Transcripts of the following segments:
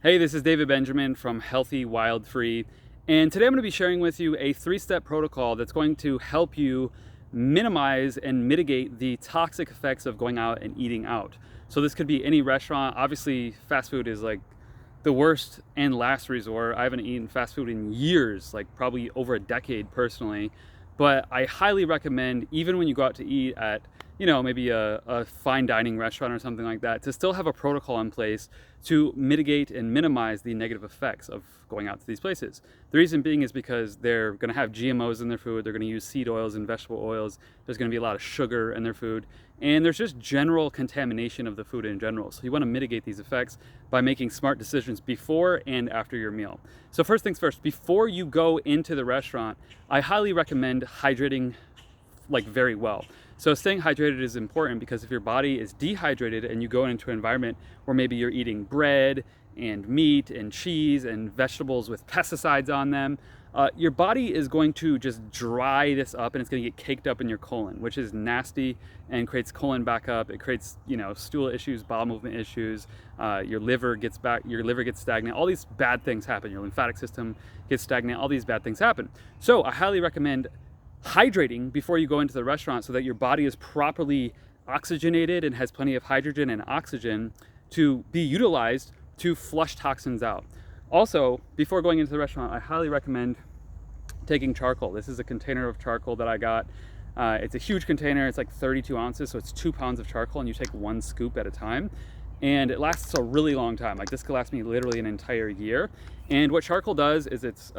Hey, this is David Benjamin from Healthy Wild Free, and today I'm going to be sharing with you a 3-step protocol that's going to help you minimize and mitigate the toxic effects of going out and eating out. So this could be any restaurant. Obviously, fast food is like the worst and last resort. I haven't eaten fast food in years, like probably over a decade personally, but I highly recommend, even when you go out to eat at maybe a fine dining restaurant or something like that, to still have a protocol in place to mitigate and minimize the negative effects of going out to these places. The reason being is because they're going to have GMOs in their food, they're going to use seed oils and vegetable oils, there's going to be a lot of sugar in their food, and there's just general contamination of the food in general. So you want to mitigate these effects by making smart decisions before and after your meal. So first things first, before you go into the restaurant, I highly recommend hydrating very well. So staying hydrated is important because if your body is dehydrated and you go into an environment where maybe you're eating bread and meat and cheese and vegetables with pesticides on them, your body is going to just dry this up and it's going to get caked up in your colon, which is nasty and creates colon backup. It creates, stool issues, bowel movement issues. Your liver gets stagnant. All these bad things happen. Your lymphatic system gets stagnant. All these bad things happen. So I highly recommend hydrating before you go into the restaurant so that your body is properly oxygenated and has plenty of hydrogen and oxygen to be utilized to flush toxins out. Also, before going into the restaurant, I highly recommend taking charcoal. This is a container of charcoal that I got. It's a huge container. It's like 32 ounces, so it's 2 pounds of charcoal, and you take 1 scoop at a time. And it lasts a really long time. Like, this could last me literally an entire year. And what charcoal does is it's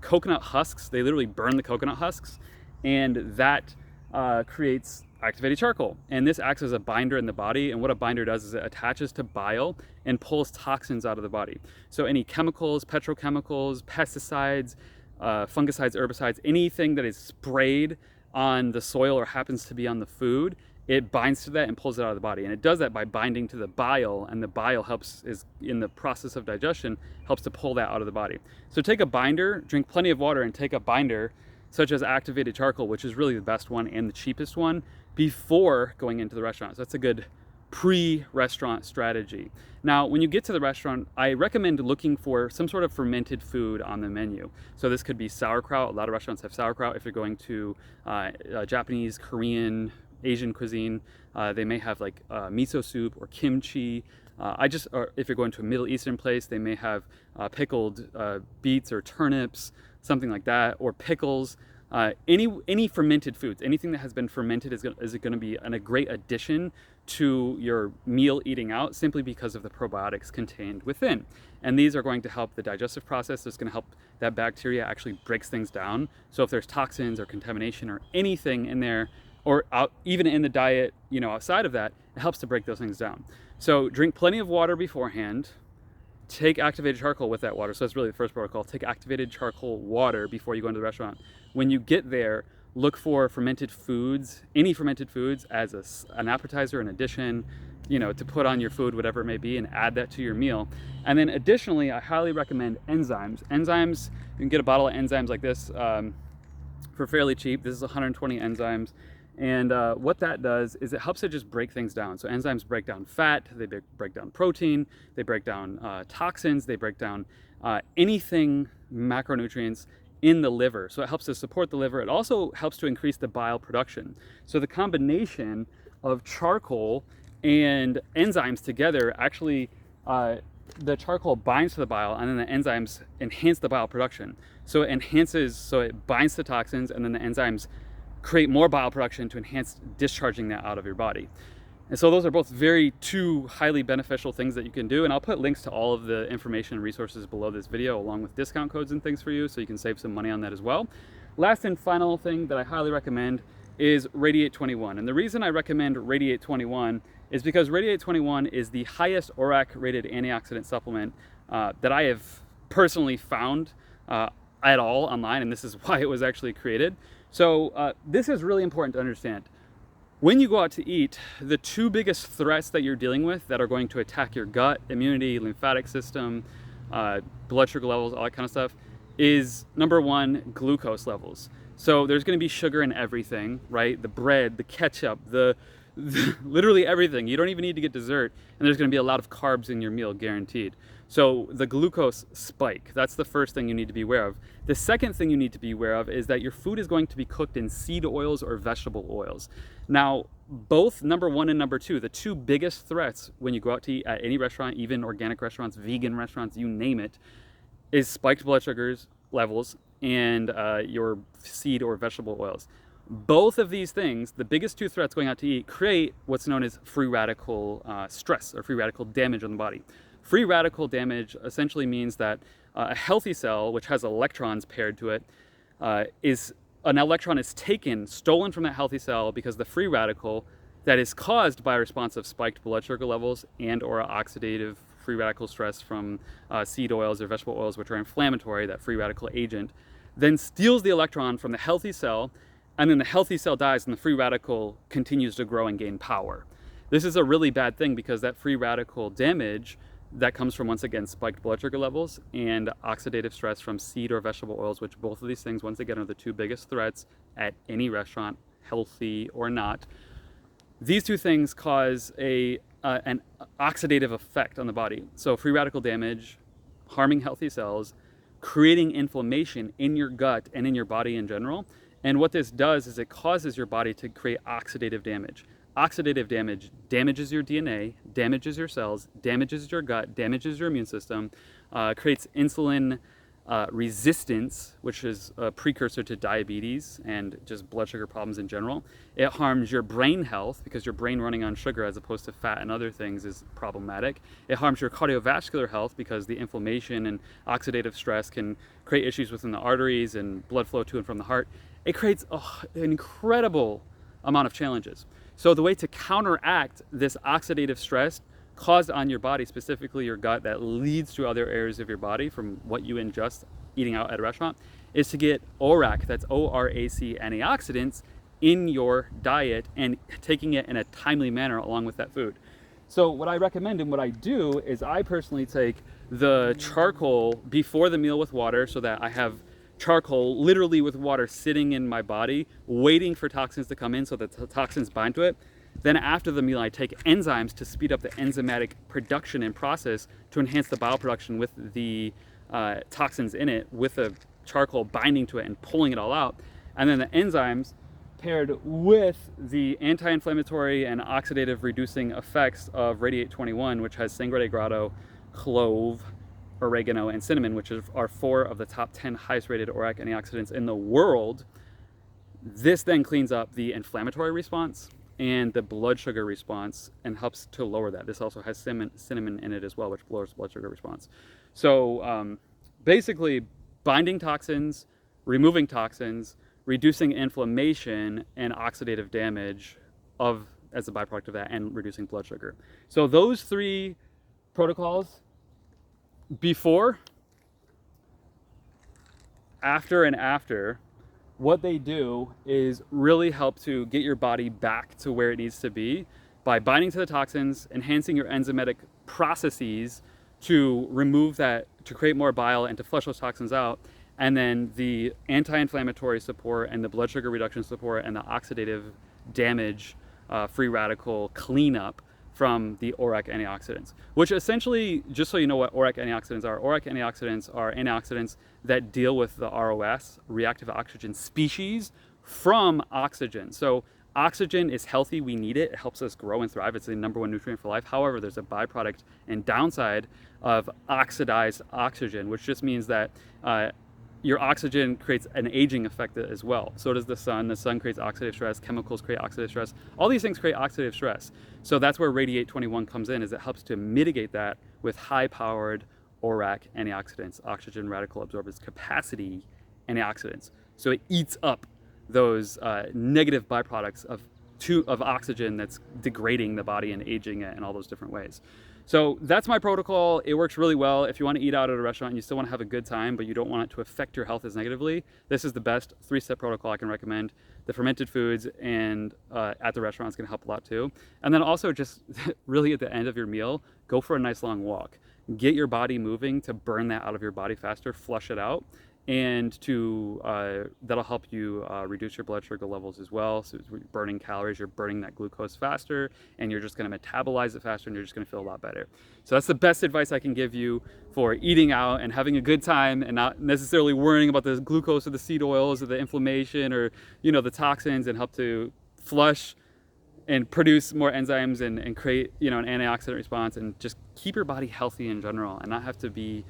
coconut husks. They literally burn the coconut husks, and that creates activated charcoal. And this acts as a binder in the body. And what a binder does is it attaches to bile and pulls toxins out of the body. So any chemicals, petrochemicals, pesticides, fungicides, herbicides, anything that is sprayed on the soil or happens to be on the food, it binds to that and pulls it out of the body. And it does that by binding to the bile, and the bile is in the process of digestion, helps to pull that out of the body. So take a binder, drink plenty of water, and take a binder such as activated charcoal, which is really the best one and the cheapest one, before going into the restaurant. So that's a good pre-restaurant strategy. Now, when you get to the restaurant, I recommend looking for some sort of fermented food on the menu. So this could be sauerkraut. A lot of restaurants have sauerkraut. If you're going to Japanese, Korean, Asian cuisine, they may have like miso soup or kimchi. Or if you're going to a Middle Eastern place, they may have pickled beets or turnips, something like that, or pickles. Any fermented foods, anything that has been fermented is going to be a great addition to your meal eating out, simply because of the probiotics contained within. And these are going to help the digestive process. It's going to help that bacteria actually breaks things down. So if there's toxins or contamination or anything in there, or even in the diet, outside of that, it helps to break those things down. So drink plenty of water beforehand. Take activated charcoal with that water. So that's really the first protocol. Take activated charcoal water before you go into the restaurant. When you get there, look for fermented foods, any fermented foods, as an appetizer, an addition, to put on your food, whatever it may be, and add that to your meal. And then additionally, I highly recommend enzymes. Enzymes, you can get a bottle of enzymes like this for fairly cheap. This is 120 enzymes. And what that does is it helps to just break things down. So enzymes break down fat, they break down protein, they break down toxins, they break down anything macronutrients in the liver. So it helps to support the liver. It also helps to increase the bile production. So the combination of charcoal and enzymes together, actually the charcoal binds to the bile, and then the enzymes enhance the bile production. So it binds to toxins, and then the enzymes create more bile production to enhance discharging that out of your body. And so those are both two highly beneficial things that you can do. And I'll put links to all of the information and resources below this video, along with discount codes and things for you, so you can save some money on that as well. Last and final thing that I highly recommend is Radiate 21. And the reason I recommend Radiate 21 is because Radiate 21 is the highest ORAC rated antioxidant supplement that I have personally found at all online, and this is why it was actually created. So this is really important to understand. When you go out to eat, the 2 biggest threats that you're dealing with that are going to attack your gut, immunity, lymphatic system, blood sugar levels, all that kind of stuff, is number 1, glucose levels. So there's going to be sugar in everything, right? The bread, the ketchup, the literally everything. You don't even need to get dessert, and there's going to be a lot of carbs in your meal, guaranteed. So the glucose spike, that's the first thing you need to be aware of. The second thing you need to be aware of is that your food is going to be cooked in seed oils or vegetable oils. Now, both number one and number two, the two biggest threats when you go out to eat at any restaurant, even organic restaurants, vegan restaurants, you name it, is spiked blood sugars levels and your seed or vegetable oils. Both of these things, the biggest two threats going out to eat, create what's known as free radical stress or free radical damage on the body. Free radical damage essentially means that a healthy cell, which has electrons paired to it, an electron is stolen from that healthy cell because the free radical that is caused by a response of spiked blood sugar levels and or oxidative free radical stress from seed oils or vegetable oils, which are inflammatory, that free radical agent, then steals the electron from the healthy cell, and then the healthy cell dies and the free radical continues to grow and gain power. This is a really bad thing because that free radical damage that comes from, once again, spiked blood sugar levels and oxidative stress from seed or vegetable oils, which both of these things, once again, are the two biggest threats at any restaurant, healthy or not. These two things cause an oxidative effect on the body. So free radical damage, harming healthy cells, creating inflammation in your gut and in your body in general. And what this does is it causes your body to create oxidative damage. Oxidative damage damages your DNA, damages your cells, damages your gut, damages your immune system, creates insulin resistance, which is a precursor to diabetes and just blood sugar problems in general. It harms your brain health because your brain running on sugar as opposed to fat and other things is problematic. It harms your cardiovascular health because the inflammation and oxidative stress can create issues within the arteries and blood flow to and from the heart. It creates an incredible amount of challenges. So the way to counteract this oxidative stress caused on your body, specifically your gut, that leads to other areas of your body from what you ingest eating out at a restaurant, is to get ORAC, that's ORAC antioxidants, in your diet and taking it in a timely manner along with that food. So what I recommend and what I do is I personally take the charcoal before the meal with water so that I have charcoal literally with water sitting in my body waiting for toxins to come in so that the toxins bind to it. Then after the meal I take enzymes to speed up the enzymatic production and process to enhance the bioproduction with the toxins in it, with the charcoal binding to it and pulling it all out. And then the enzymes paired with the anti-inflammatory and oxidative reducing effects of Radiate 21, which has Sangre de Grado, clove, oregano, and cinnamon, which are 4 of the top 10 highest rated ORAC antioxidants in the world. This then cleans up the inflammatory response and the blood sugar response and helps to lower that. This also has cinnamon in it as well, which lowers blood sugar response. So basically binding toxins, removing toxins, reducing inflammation and oxidative damage as a byproduct of that, and reducing blood sugar. So those 3 protocols, before, after, and after, what they do is really help to get your body back to where it needs to be by binding to the toxins, enhancing your enzymatic processes to remove that, to create more bile and to flush those toxins out, and then the anti-inflammatory support and the blood sugar reduction support and the oxidative damage, free radical cleanup from the ORAC antioxidants, which essentially, just so you know what ORAC antioxidants are antioxidants that deal with the ROS, reactive oxygen species, from oxygen. So oxygen is healthy, we need it, it helps us grow and thrive, it's the #1 nutrient for life. However, there's a byproduct and downside of oxidized oxygen, which just means that your oxygen creates an aging effect as well. So does the sun. The sun creates oxidative stress, chemicals create oxidative stress. All these things create oxidative stress. So that's where Radiate 21 comes in, is it helps to mitigate that with high-powered ORAC antioxidants, oxygen radical absorbance capacity antioxidants. So it eats up those negative byproducts of oxygen that's degrading the body and aging it in all those different ways. So that's my protocol. It works really well. If you want to eat out at a restaurant and you still want to have a good time, but you don't want it to affect your health as negatively, this is the best 3-step protocol I can recommend. The fermented foods and at the restaurant is going to help a lot too. And then also just really at the end of your meal, go for a nice long walk. Get your body moving to burn that out of your body faster, flush it out. and that'll help you reduce your blood sugar levels as well. So you're burning calories, you're burning that glucose faster, and you're just going to metabolize it faster, and you're just going to feel a lot better. So that's the best advice I can give you for eating out and having a good time, and not necessarily worrying about the glucose or the seed oils or the inflammation or the toxins, and help to flush and produce more enzymes and create an antioxidant response, and just keep your body healthy in general, and not have to be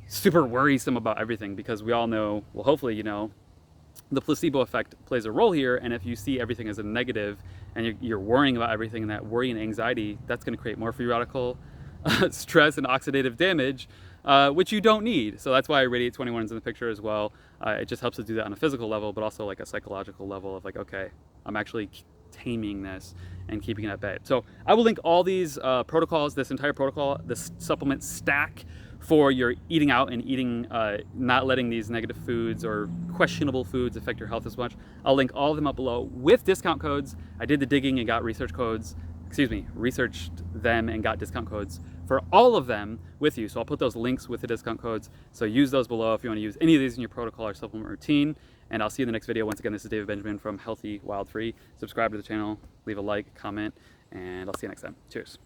super worrisome about everything, because we all know, well, hopefully the placebo effect plays a role here. And if you see everything as a negative and you're worrying about everything, and that worry and anxiety, that's going to create more free radical stress and oxidative damage, which you don't need. So that's why Radiate 21 is in the picture as well. It just helps to do that on a physical level, but also like a psychological level of like, okay, I'm actually taming this and keeping it at bay. So I will link all these protocols, this entire protocol, this supplement stack for your eating out and eating, not letting these negative foods or questionable foods affect your health as much. I'll link all of them up below with discount codes. I did the digging and got researched them and got discount codes for all of them with you. So I'll put those links with the discount codes. So use those below if you want to use any of these in your protocol or supplement routine. And I'll see you in the next video. Once again, this is David Benjamin from Healthy Wild Free. Subscribe to the channel, leave a like, comment, and I'll see you next time. Cheers.